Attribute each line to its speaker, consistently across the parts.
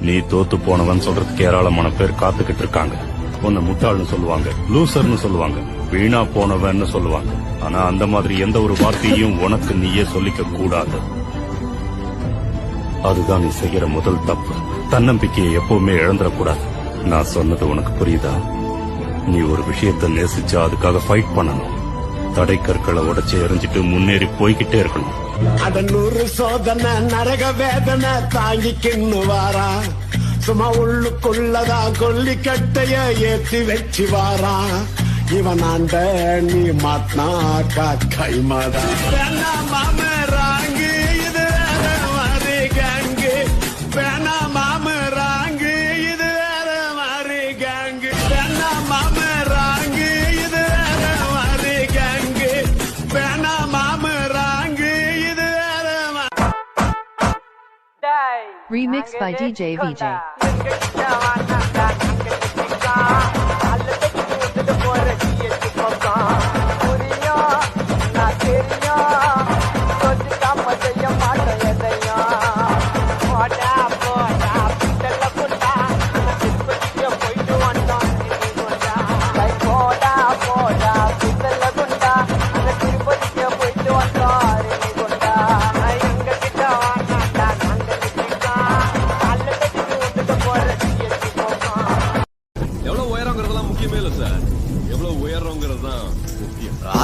Speaker 1: நீ தோத்து போனவன் சொல்றதுக்கு ஏராளமான பேர் காத்துக்கிட்டு இருக்காங்க. உன்னை முட்டாள்னு சொல்லுவாங்க, லூசர்னு சொல்லுவாங்க, வீணா போனவன்னு சொல்லுவாங்க. ஆனா அந்த மாதிரி எந்த ஒரு வார்த்தையும் உனக்கு நீயே சொல்லிக்க கூடாது. அதுதான் நீ செய்யற முதல் தப்பு. தன்னம்பிக்கையை எப்பவுமே இழந்துடக்கூடாது. நான் சொன்னது உனக்கு புரியுதா? நீ ஒரு விஷயத்தை நேசிச்சா அதுக்காக ஃபைட் பண்ணணும். தடை கற்களை உடைச்சு எறிஞ்சிட்டு முன்னேறி போய்கிட்டே இருக்கணும்.
Speaker 2: அட 100 சோதனை நரக வேதனை தாங்கிக்கின்னு வாரா. சும்மா உள்ளுக்குள்ளதான் கொல்லிக்கட்டைய ஏத்தி வச்சு வாரா. இவன் ஆண்ட நீ மாட்னாக்கா கைமாடா. மாமராங்கு இது மாதிரி கேங்கு. வேணா மாமராங்கு இது மாதிரி கேங்கு. வேணா மாமராங்கு இது மாதிரி கேங்கு. வேணா மாமராங்கு இது.
Speaker 3: Remix by DJ VJ.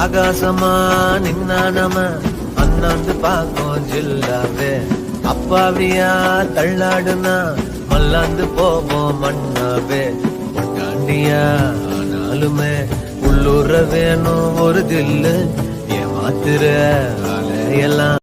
Speaker 4: ஆகாசமா நின்னா நம்ம அண்ணாந்து பாக்கும் ஜில்லாவே. அப்பாவியா தள்ளாடுனா மல்லாந்து போவோம் மண்ணாவே. பொண்டாண்டியா ஆனாலுமே உள்ளூர வேணும் ஒரு தில்லு. ஏமாத்துற அலையெல்லாம்